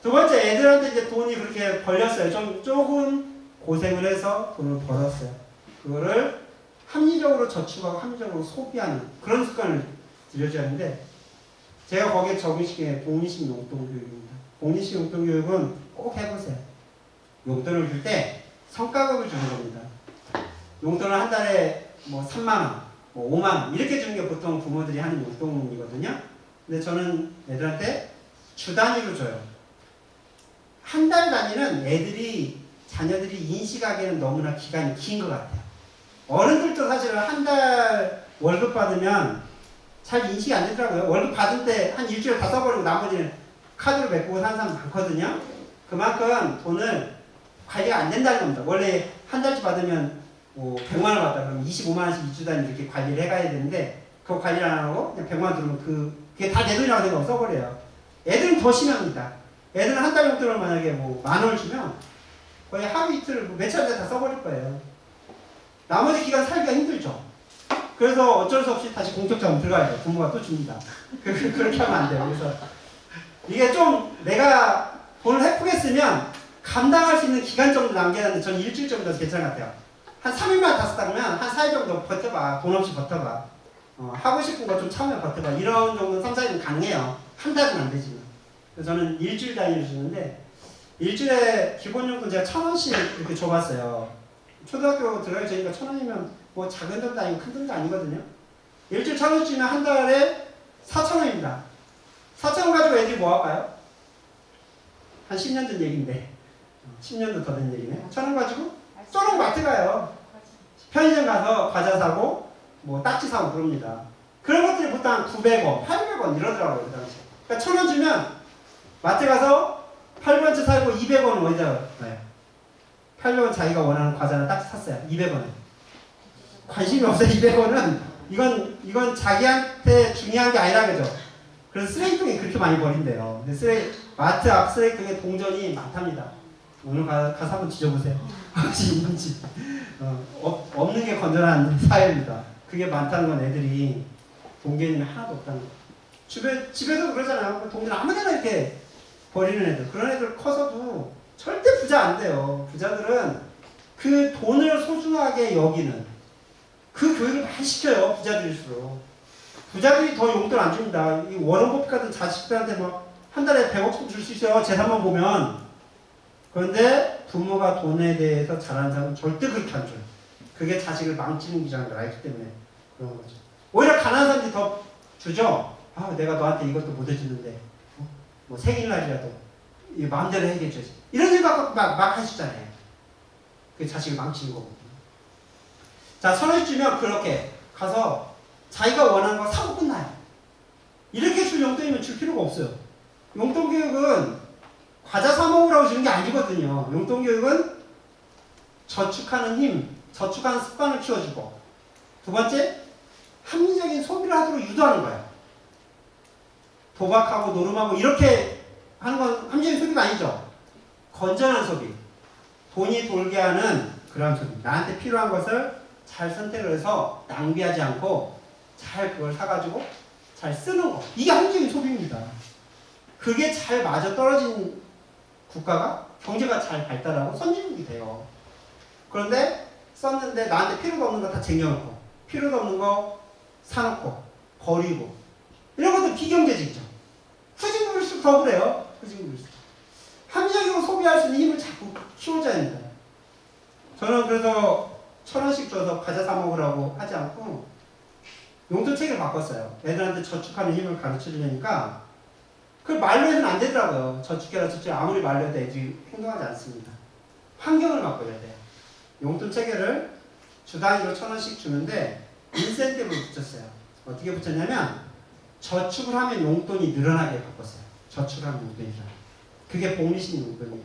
두 번째, 애들한테 이제 돈이 그렇게 벌렸어요. 조금 고생을 해서 돈을 벌었어요. 그거를 합리적으로 저축하고 합리적으로 소비하는 그런 습관을 들여줘야 하는데, 제가 거기에 적응시킨 게 복리식 용돈교육입니다. 복리식 용돈교육은 꼭 해보세요. 용돈을 줄 때 성과급을 주는 겁니다. 용돈을 한 달에 뭐 3만원, 뭐 5만원 이렇게 주는 게 보통 부모들이 하는 용돈이거든요. 근데 저는 애들한테 주 단위로 줘요. 한 달 단위는 자녀들이 인식하기에는 너무나 기간이 긴 것 같아요. 어른들도 사실은 한 달 월급 받으면 잘 인식이 안 되더라고요. 월급 받을 때 한 일주일 다 써버리고 나머지는 카드로 메꾸고 사는 사람 많거든요. 그만큼 돈을 관리가 안 된다는 겁니다. 원래 한 달치 받으면 뭐 100만 원 받다 그러면 25만 원씩 2주 단위 이렇게 관리를 해가야 되는데, 그거 관리를 안 하고 그냥 100만 원 들으면 그게 다 내 돈이라고 생각하고 써버려요. 애들은 더 심합니다. 애들은 한 달 용돈을 만약에 뭐 10,000원을 주면 거의 하루 이틀 며칠 안에 다 써버릴 거예요. 나머지 기간 살기가 힘들죠. 그래서 어쩔 수 없이 다시 공적자금 들어가야 돼요. 부모가 또 줍니다. 그렇게 하면 안 돼요. 그래서 이게 좀 내가 돈을 헤프게 쓰면 감당할 수 있는 기간 정도 남겨야 하는데, 전 일주일 정도 괜찮은 것 같아요. 한 3일만 다 썼다 그러면 한 4일 정도 버텨봐. 돈 없이 버텨봐. 하고 싶은 거 좀 참으면 버텨봐. 이런 정도는 3, 4일은 가능해요. 한 달은 안 되지만. 그래서 저는 일주일 단위로 주는데, 일주일에 기본용돈 제가 1,000원씩 이렇게 줘봤어요. 초등학교 들어가기 전이니까 1,000원이면 뭐 작은 돈도 아니고 큰 돈도 아니거든요. 일주일 1,000원 주면 한 달에 4,000원입니다. 4,000원 가지고 애들이 뭐 할까요? 한 10년 전 얘기인데, 10년도 더 된 얘기네. 1,000원 가지고 쪼록 마트 가요. 편의점 가서 과자 사고 뭐 딱지 사고 그럽니다. 그런 것들이 보통 한 900원, 800원 이러더라고요. 그 당시. 그러니까 1,000원 주면 마트 가서 800원치 사고 200원은 어디다가 가요? 800원 자기가 원하는 과자나 딱지 샀어요. 200원에. 관심이 없어요. 200원은 이건 자기한테 중요한 게 아니라 그죠. 그래서 쓰레기통이 그렇게 많이 버린대요. 근데 마트 앞 쓰레기통에 동전이 많답니다. 오늘 가서 한번 뒤져보세요. 혹시 있는지. 없는 게 건전한 사회입니다. 그게 많다는 건 애들이 돈 개념이 하나도 없다는 거. 집에도 그러잖아요. 동전 아무데나 이렇게 버리는 애들. 그런 애들 커서도 절대 부자 안 돼요. 부자들은 그 돈을 소중하게 여기는 그 교육을 많이 시켜요. 부자들일수록. 부자들이 더 용돈 안 줍니다. 이 워런 버핏 같은 자식들한테 막 한 달에 100억 줄 수 있어요. 재산만 보면. 그런데 부모가 돈에 대해서 잘하는 사람은 절대 그렇게 안 줘요. 그게 자식을 망치는 기장을 알기 때문에 그런 거죠. 오히려 가난한 사람들이 더 주죠. 내가 너한테 이것도 못 해주는데 뭐 생일날이라도 마음대로 해줘야지. 이런 생각 막 하시잖아요. 그게 자식을 망치는 거거든요. 자, 1,000원씩 주면 그렇게 가서 자기가 원하는 거 사고 끝나요. 이렇게 줄 용돈이면 줄 필요가 없어요. 용돈 교육은 과자 사 먹으라고 주는 게 아니거든요. 용돈 교육은 저축하는 힘, 저축하는 습관을 키워주고, 두 번째, 합리적인 소비를 하도록 유도하는 거예요. 도박하고 노름하고 이렇게 하는 건 합리적인 소비가 아니죠. 건전한 소비, 돈이 돌게 하는 그런 소비. 나한테 필요한 것을 잘 선택을 해서 낭비하지 않고 잘 그걸 사가지고 잘 쓰는 거. 이게 합리적인 소비입니다. 그게 잘 맞아 떨어진 국가가 경제가 잘 발달하고 선진국이 돼요. 그런데 썼는데 나한테 필요가 없는 거 다 쟁여놓고 필요가 없는 거 사놓고 버리고 이런 것도 비경제적이죠. 후진국일수록 더 그래요. 후진국일수록. 합리적으로 소비할 수 있는 힘을 자꾸 키워줘야 됩니다. 저는 그래서 1,000원씩 줘서 과자 사 먹으라고 하지 않고 용돈책을 바꿨어요. 애들한테 저축하는 힘을 가르쳐 주려니까 그걸 말로 해서는 안 되더라고요. 저축해라 저축해라 아무리 말로 해도 애들이 행동하지 않습니다. 환경을 바꿔야 돼요. 용돈 체계를 주 단위로 1,000원씩 주는데 인센티브를 붙였어요. 어떻게 붙였냐면 저축을 하면 용돈이 늘어나게 바꿨어요. 저축을 하면 용돈이 늘어나게. 그게 복리식 용돈이에요.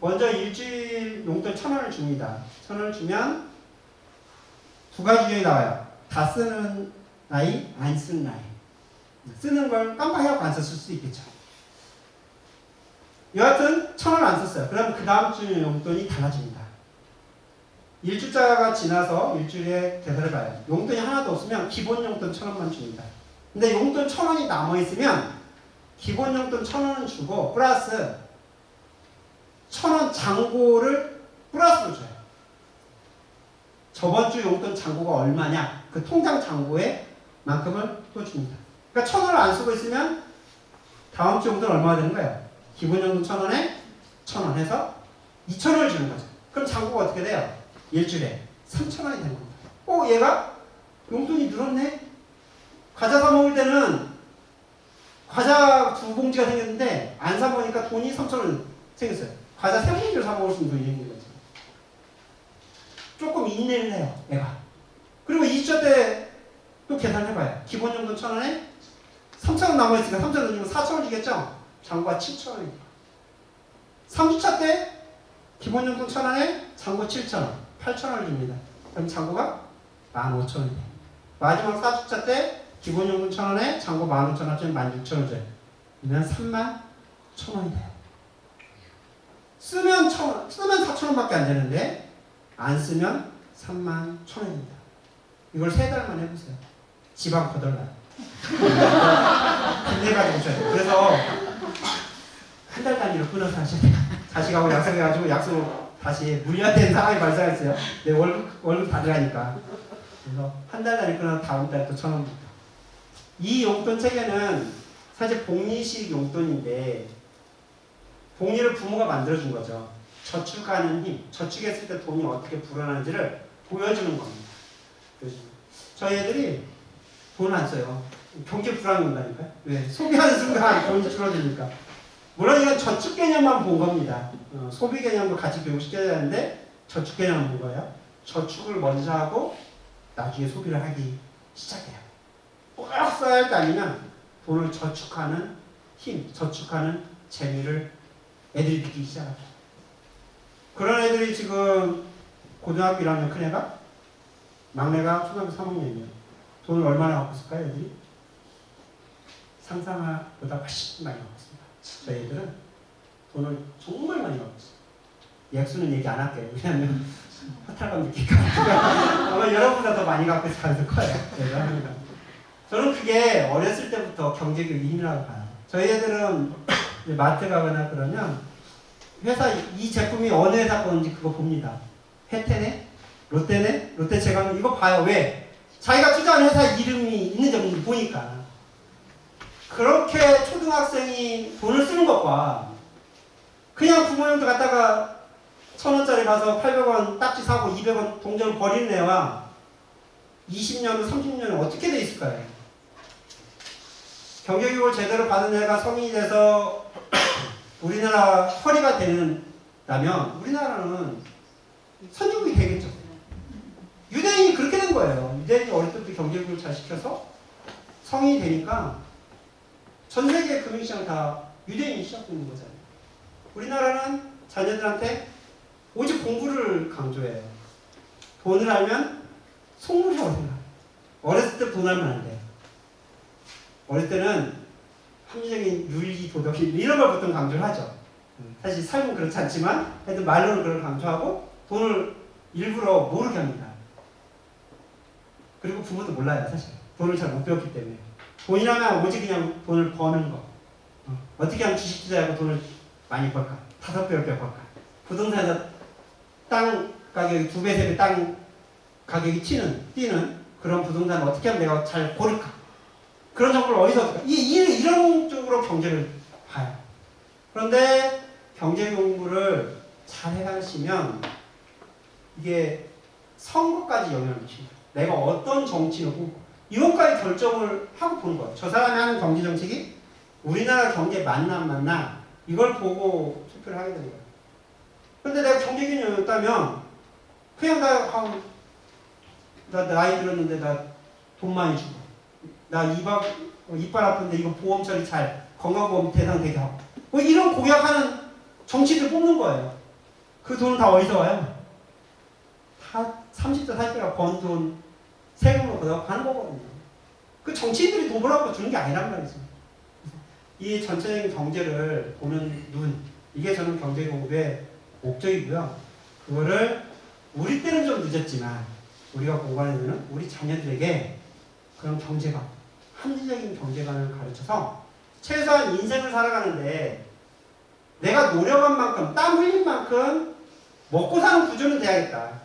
먼저 일주일 용돈 1,000원을 줍니다. 1,000원을 주면 두 가지 유형이 나와요. 다 쓰는 나이, 안 쓰는 나이. 쓰는 걸 깜빡하고 안 썼을 수도 있겠죠. 여하튼 1,000원 안 썼어요. 그럼 그 다음 주 용돈이 달라집니다. 일주자가 지나서 일주일에 계산을 봐요. 용돈이 하나도 없으면 기본 용돈 1,000원만 줍니다. 근데 용돈 1,000원이 남아있으면 기본 용돈 1,000원은 주고 플러스 1,000원 잔고를 플러스로 줘요. 저번 주 용돈 잔고가 얼마냐? 그 통장 잔고에 만큼을 또 줍니다. 그러니까 1,000원을 안 쓰고 있으면 다음 주 용돈 얼마가 되는 거예요? 기본 용돈 1,000원에 1,000원 해서 2,000원을 주는 거죠. 그럼 잔고가 어떻게 돼요? 일주일에 3,000원이 되는 겁니다. 얘가 용돈이 늘었네? 과자 사 먹을 때는 과자 2봉지가 생겼는데 안 사 먹으니까 돈이 3,000원 생겼어요. 과자 3봉지를 사 먹을 수 있는 돈이 생긴 거죠. 조금 인내를 해요, 애가. 그리고 2주차 때 또 계산해봐요. 기본 용돈 1,000원에 3,000원 남아있으니까 3,000원 주면 4,000원 주겠죠? 잔고가 7,000원이니까. 3주차 때 기본 용돈 1,000원에 잔고 7,000원, 8,000원을 줍니다. 그럼 잔고가 15,000원이 돼요. 마지막 4주차 때 기본 용돈 1,000원에 잔고 15,000원, 16,000원 줘요. 그러면 31,000원이 돼요. 쓰면 1,000원, 쓰면 4,000원밖에 안 되는데 안 쓰면 31,000원입니다. 이걸 3달만 해보세요. 지방 거덜나요. 끝내가지고 오셔야 돼요. 그래서 한 달 단위로 끊어서 하셔야 돼요. 자식하고 약속해가지고 약속 다시 물려된 상황이 발생했어요. 내 월급 받으라니까. 그래서 한 달 단위 끊어서 다음 달 또 1,000원부터. 이 용돈 체계는 사실 복리식 용돈인데 복리를 부모가 만들어준 거죠. 저축하는 힘, 저축했을 때 돈이 어떻게 불어나는지를 보여주는 겁니다. 저희 애들이 돈 안 써요. 경제 불안이 온다니까요. 왜? 소비하는 순간 돈이 줄어드니까. 물론 이건 저축 개념만 본 겁니다. 소비 개념도 같이 교육시켜야 하는데 저축 개념만 본 거예요. 저축을 먼저 하고 나중에 소비를 하기 시작해요. 꼭 써야 할 때 아니면 돈을 저축하는 힘, 저축하는 재미를 애들이 느끼기 시작하죠. 그런 애들이 지금 고등학교 1학년 큰 애가 막내가 초등학교 3학년이에요. 돈을 얼마나 갖고 있을까요, 애들이? 상상보다 훨씬 많이 갖고 있습니다. 저희 애들은 돈을 정말 많이 갖고 있어요. 액수는 얘기 안 할게요. 왜냐하면 허탈감 느낄까 봐. 아마 여러분보다 더 많이 갖고 있을 가능성이 커요. 저는 그게 어렸을 때부터 경제교육의 힘이라고 봐요. 저희 애들은 마트 가거나 그러면 회사 이 제품이 어느 회사 건지 그거 봅니다. 혜태네? 롯데네? 롯데제과는 이거 봐요. 왜? 자기가 투자한 회사 이름이 있는지 없는지 보니까. 그렇게 초등학생이 돈을 쓰는 것과 그냥 부모님도 갖다가 1,000원짜리 가서 800원 딱지 사고 200원 동전 버리는 애와 20년 후 30년은 어떻게 돼 있을까요? 경제교육을 제대로 받은 애가 성인이 돼서 우리나라 허리가 된다면 우리나라는 선진국이 되겠죠. 유대인이 그렇게 된 거예요. 유대인이 어릴 때부터 경제교육을 잘 시켜서 성인이 되니까 전 세계 금융시장 다 유대인이 시작되는 거잖아요. 우리나라는 자녀들한테 오직 공부를 강조해요. 돈을 알면 속물이라고 생각해요. 어렸을 때 돈 알면 안 돼요. 어릴 때는 합리적인 윤리, 도덕, 이런 걸 보통 강조를 하죠. 사실 삶은 그렇지 않지만 하여튼 말로는 그걸 강조하고 돈을 일부러 모르게 합니다. 그리고 부모도 몰라요, 사실. 돈을 잘 못 배웠기 때문에. 돈이라면 오직 그냥 돈을 버는 거. 어떻게 하면 주식 투자하고 돈을 많이 벌까? 5배, 10배 벌까? 부동산에서 땅 가격이 2배, 3배 땅 가격이 뛰는 그런 부동산을 어떻게 하면 내가 잘 고를까? 그런 정보를 어디서 얻을까? 이런 쪽으로 경제를 봐요. 그런데 경제 공부를 잘 해가시면 이게 선거까지 영향을 미칩니다. 내가 어떤 정치를 하고 이것까지 결정을 하고 보는 거예요. 저 사람이 하는 경제 정책이 우리나라 경제 맞나 안 맞나 이걸 보고 투표를 하게 되는 거예요. 그런데 내가 경제 개념이 없다면 그냥 나 나이 들었는데 나 돈 많이 주고 나 이빨 아픈데 이거 보험 처리 잘 건강보험 대상 되게 하고 뭐 이런 공약하는 정치들 뽑는 거예요. 그 돈은 다 어디서 와요? 다 30대 40대가 번 돈 세금으로 그다가 가는 거거든요. 그 정치인들이 돈 벌어갖고 주는 게 아니란 말이죠. 이 전체적인 경제를 보는 눈, 이게 저는 경제 공부의 목적이고요. 그거를 우리 때는 좀 늦었지만 우리가 공부하려면 우리 자녀들에게 그런 경제관, 합리적인 경제관을 가르쳐서 최소한 인생을 살아가는데 내가 노력한 만큼, 땀 흘린 만큼 먹고 사는 구조는 돼야겠다.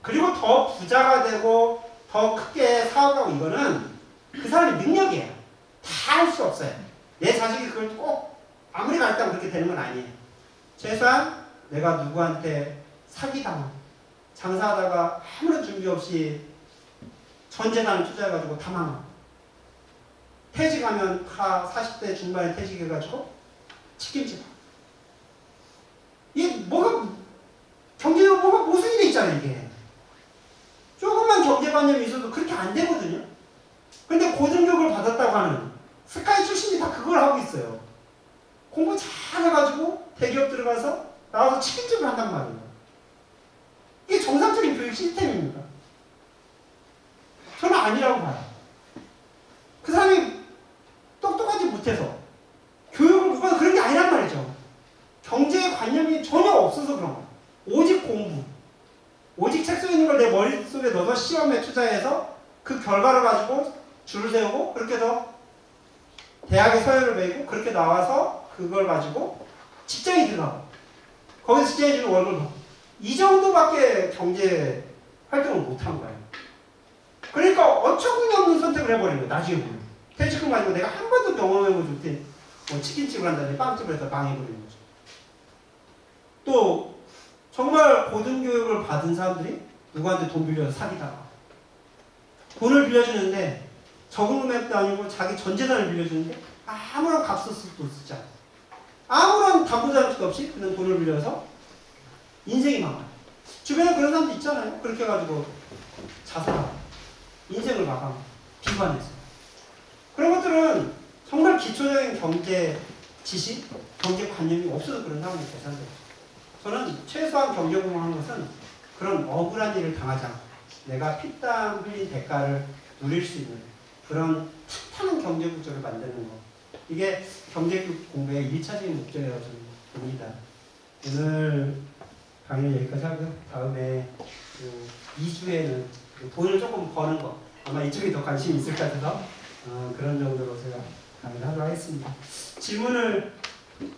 그리고 더 부자가 되고 더 크게 사업하고 이거는 그 사람의 능력이에요. 다 할 수 없어요. 내 자식이 그걸 꼭 아무리 가르치면 그렇게 되는 건 아니에요. 최소한 내가 누구한테 사기당하고 장사하다가 아무런 준비 없이 전 재산을 투자해가지고 다 망하고 퇴직하면 40대 중반에 퇴직해가지고 치킨집 하고 이게 뭐가 경제적으로 뭐가 모순이 돼 있잖아요. 이게 조금만 경제관념이 있어도 그렇게 안 되거든요. 근데 고등교육을 받았다고 하는 스카이 출신이 다 그걸 하고 있어요. 공부 잘해가지고 대기업 들어가서 나와서 치킨집을 한단 말이에요. 이게 정상적인 교육 시스템입니까? 저는 아니라고 봐요. 그 사람이 똑똑하지 못해서 교육을 못 받아서 그런 게 아니란 말이죠. 경제의 관념이 전혀 없어서 그런 거예요. 오직 공부. 오직 책 속에 있는 걸 내 머릿속에 넣어서 시험에 투자해서 그 결과를 가지고 줄을 세우고 그렇게 해서 대학에 서열을 매고 그렇게 나와서 그걸 가지고 직장에 들어가고 거기서 직장에 주는 월급을 받고 이 정도밖에 경제 활동을 못한 거예요. 그러니까 어처구니 없는 선택을 해버린 거예요. 나중에 보면. 퇴직금 가지고 내가 한 번도 경험해보지 못해 뭐 치킨집을 한다든지 빵집을 해서 망해버리는 거죠. 또 정말 고등교육을 받은 사람들이 누구한테 돈 빌려서 사기당하고 돈을 빌려주는데 적은 금액도 아니고 자기 전 재산을 빌려주는데 아무런 값서스도 쓰지 않아요. 아무런 담보자료도 없이 그냥 돈을 빌려서 인생이 망해요. 주변에 그런 사람도 있잖아요. 그렇게 해가지고 자살하고 인생을 마감하고 비관해서 그런 것들은 정말 기초적인 경제 지식, 경제 관념이 없어서 그런 상황이 계산돼요. 저는 최소한 경제 공부하는 것은 그런 억울한 일을 당하지 않고 내가 피땀 흘린 대가를 누릴 수 있는 그런 탄탄한 경제 구조를 만드는 것. 이게 경제 공부의 1차적인 목적이라고 저는 봅니다. 오늘 강의는 여기까지 하고요. 다음에 2주에는 돈을 조금 버는 거. 아마 이쪽에 더 관심이 있을 것 같아서 그런 정도로 제가 강의를 하도록 하겠습니다. 질문을